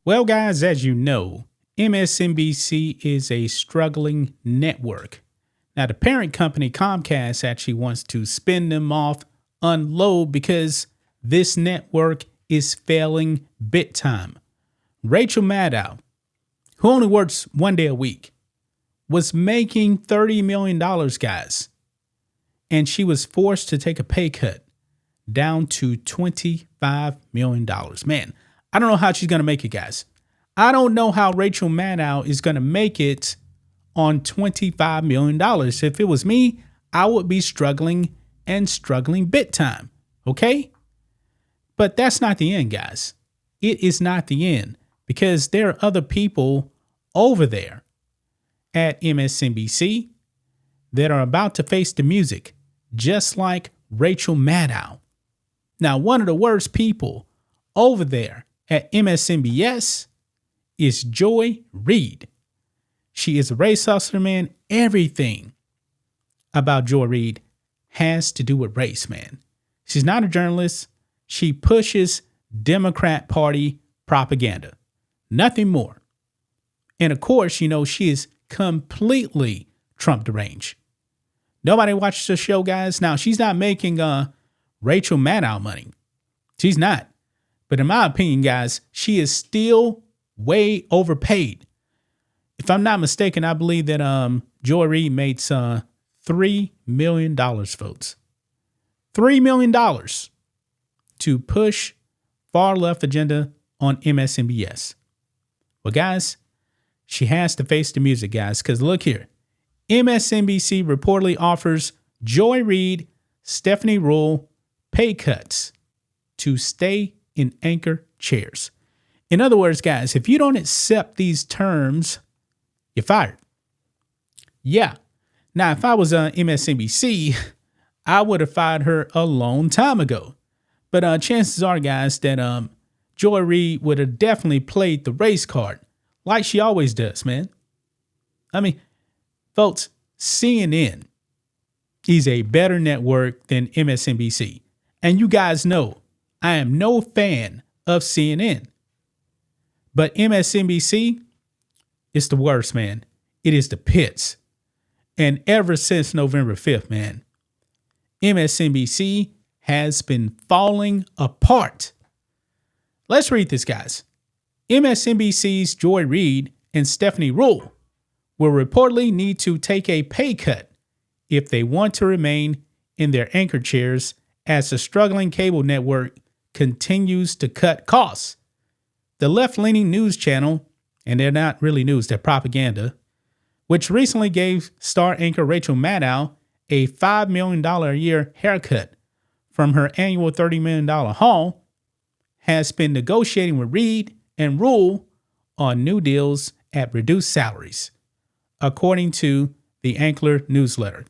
Well, guys, as you know, MSNBC is a struggling network. Now, the parent company Comcast actually wants to spin them off, unload, because this network is failing big time. Rachel Maddow, who only works 1 day a week, was making $30 million, guys. And she was forced to take a pay cut down to $25 million. Man, I don't know how she's going to make it, guys. I don't know how Rachel Maddow is going to make it on $25 million. If it was me, I would be struggling big time. Okay? But that's not the end, guys. It is not the end, because there are other people over there at MSNBC that are about to face the music, just like Rachel Maddow. Now, one of the worst people over there at MSNBS is Joy Reid. She is a race hustler, man. Everything about Joy Reid has to do with race, man. She's not a journalist. She pushes Democrat Party propaganda. Nothing more. And of course, you know, she is completely Trump deranged. Nobody watches the show, guys. Now, she's not making Rachel Maddow money. She's not. But in my opinion, guys, she is still way overpaid. If I'm not mistaken, I believe that Joy Reid makes $3 million, folks. $3 million to push far left agenda on MSNBS. Well, guys, she has to face the music, guys, because look here. MSNBC reportedly offers Joy Reid, Stephanie Ruhle pay cuts to stay in anchor chairs. In other words, guys, if you don't accept these terms, you're fired. Yeah. Now, if I was on MSNBC, I would have fired her a long time ago. But chances are, guys, that Joy Reid would have definitely played the race card like she always does, man. I mean, folks, CNN is a better network than MSNBC. And you guys know I am no fan of CNN. But MSNBC is the worst, man. It is the pits. And ever since November 5th, man, MSNBC has been falling apart. Let's read this, guys. MSNBC's Joy Reid and Stephanie Ruhle will reportedly need to take a pay cut if they want to remain in their anchor chairs as the struggling cable network continues to cut costs. The left-leaning news channel, and they're not really news, they're propaganda, which recently gave star anchor Rachel Maddow a $5 million a year haircut from her annual $30 million haul, has been negotiating with Reid and Ruhle on new deals at reduced salaries, according to the Anchor newsletter.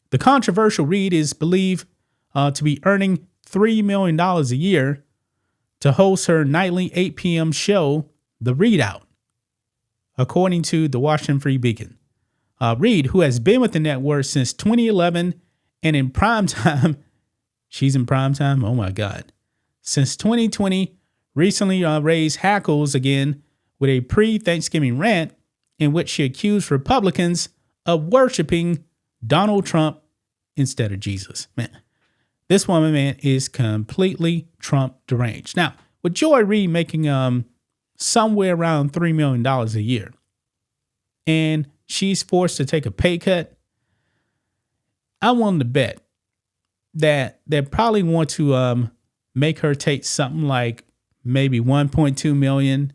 The controversial Reid is believed to be earning $3 million a year to host her nightly 8 p.m. show, The Reid Out, according to the Washington Free Beacon. Reid, who has been with the network since 2011 and in primetime, she's in primetime, oh my God, since 2020, recently raised hackles again with a pre-Thanksgiving rant in which she accused Republicans of worshiping Donald Trump instead of Jesus. Man, this woman, man, is completely Trump deranged. Now, with Joy Reid making somewhere around $3 million a year, and she's forced to take a pay cut, I want to bet that they probably want to make her take something like maybe 1.2 million,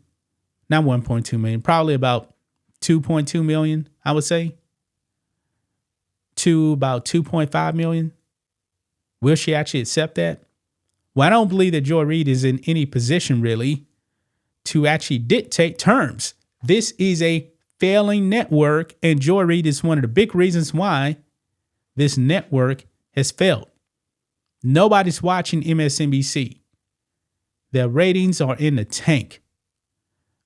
not 1.2 million, probably about 2.2 million, I would say, to about 2.5 million. Will she actually accept that? Well, I don't believe that Joy Reid is in any position really to actually dictate terms. This is a failing network, and Joy Reid is one of the big reasons why this network has failed. Nobody's watching MSNBC. Their ratings are in the tank.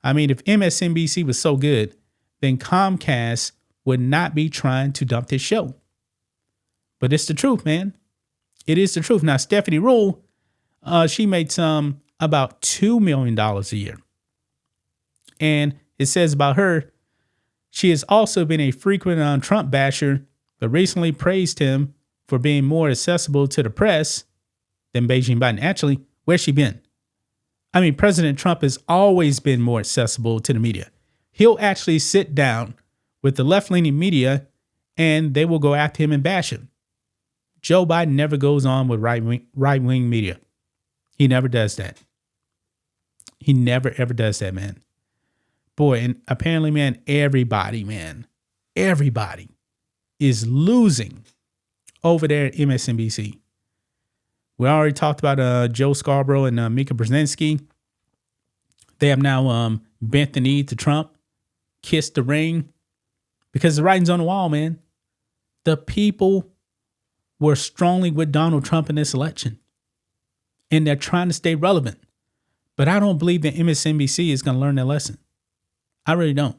I mean, if MSNBC was so good, then Comcast would not be trying to dump this show. But it's the truth, man. It is the truth. Now, Stephanie Ruhle, she made about $2 million a year. And it says about her, she has also been a frequent Trump basher, but recently praised him for being more accessible to the press than Beijing Biden. Actually, where's she been? I mean, President Trump has always been more accessible to the media. He'll actually sit down with the left-leaning media and they will go after him and bash him. Joe Biden never goes on with right-wing media. He never does that. He never, ever does that, man. Boy, and apparently, man, everybody is losing over there at MSNBC. We already talked about Joe Scarborough and Mika Brzezinski. They have now bent the knee to Trump, kissed the ring, because the writing's on the wall, man. The people were strongly with Donald Trump in this election, and they're trying to stay relevant. But I don't believe that MSNBC is going to learn their lesson. I really don't.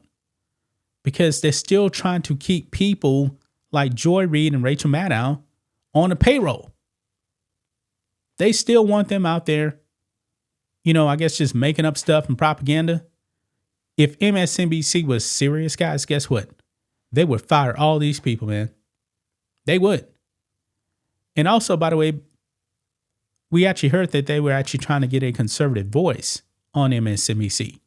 Because they're still trying to keep people like Joy Reid and Rachel Maddow on the payroll. They still want them out there, I guess just making up stuff and propaganda. If MSNBC was serious, guys, guess what? They would fire all these people, man. They would. And also, by the way, we actually heard that they were actually trying to get a conservative voice on MSNBC.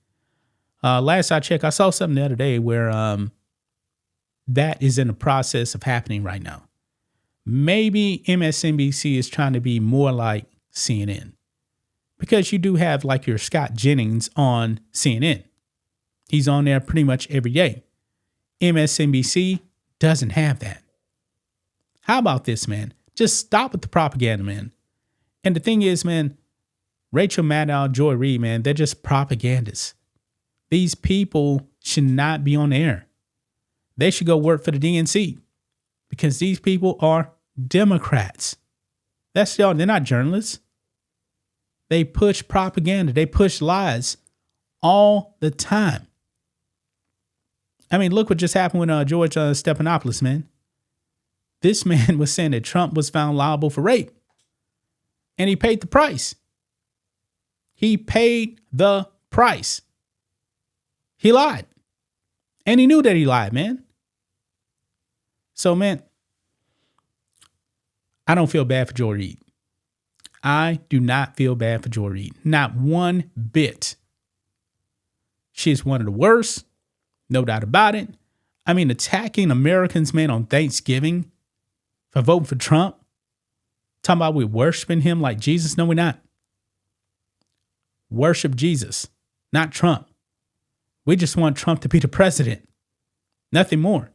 Last I checked, I saw something the other day where that is in the process of happening right now. Maybe MSNBC is trying to be more like CNN, because you do have like your Scott Jennings on CNN. He's on there pretty much every day. MSNBC doesn't have that. How about this, man? Just stop with the propaganda, man. And the thing is, man, Rachel Maddow, Joy Reid, man, they're just propagandists. These people should not be on air. They should go work for the DNC, because these people are Democrats. That's y'all. They're not journalists. They push propaganda. They push lies all the time. I mean, look what just happened with George Stephanopoulos, man. This man was saying that Trump was found liable for rape, and he paid the price. He paid the price. He lied. And he knew that he lied, man. So, man, I don't feel bad for Joy Reid. I do not feel bad for Joy Reid. Not one bit. She's one of the worst. No doubt about it. I mean, attacking Americans, man, on Thanksgiving for voting for Trump. Talking about we worshiping him like Jesus. No, we're not. Worship Jesus, not Trump. We just want Trump to be the president. Nothing more.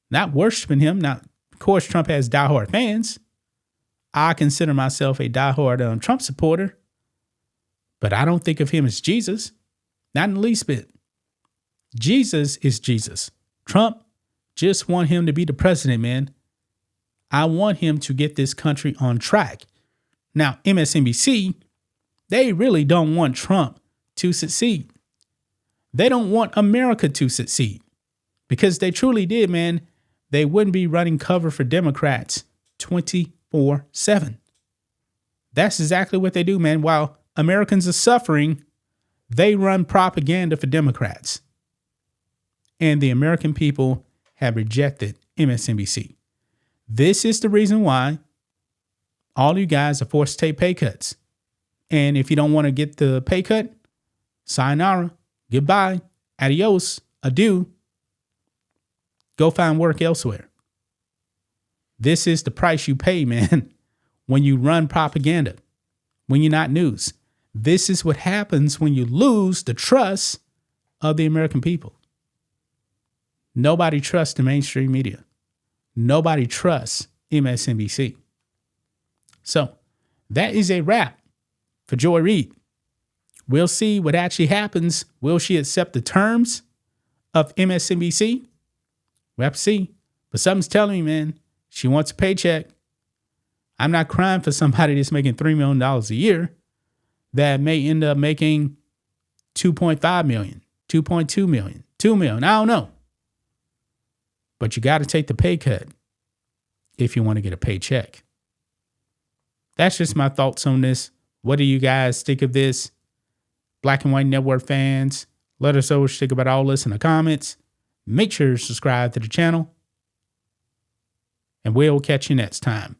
Not worshiping him. Now, of course, Trump has diehard fans. I consider myself a diehard Trump supporter. But I don't think of him as Jesus. Not in the least bit. Jesus is Jesus. Trump, just want him to be the president, man. I want him to get this country on track. Now, MSNBC, they really don't want Trump to succeed. They don't want America to succeed, because they truly did, man. They wouldn't be running cover for Democrats 24/7. That's exactly what they do, man. While Americans are suffering, they run propaganda for Democrats. And the American people have rejected MSNBC. This is the reason why all you guys are forced to take pay cuts. And if you don't want to get the pay cut, sayonara, goodbye, adios, adieu. Go find work elsewhere. This is the price you pay, man, when you run propaganda, when you're not news. This is what happens when you lose the trust of the American people. Nobody trusts the mainstream media. Nobody trusts MSNBC. So that is a wrap for Joy Reid. We'll see what actually happens. Will she accept the terms of MSNBC? We'll have to see. But something's telling me, man, she wants a paycheck. I'm not crying for somebody that's making $3 million a year that may end up making $2.5 million, $2.2 million, $2 million. I don't know. But you got to take the pay cut if you want to get a paycheck. That's just my thoughts on this. What do you guys think of this? Black and White Network fans, Let us know what you think about all this in the comments. Make sure to subscribe to the channel. And we'll catch you next time.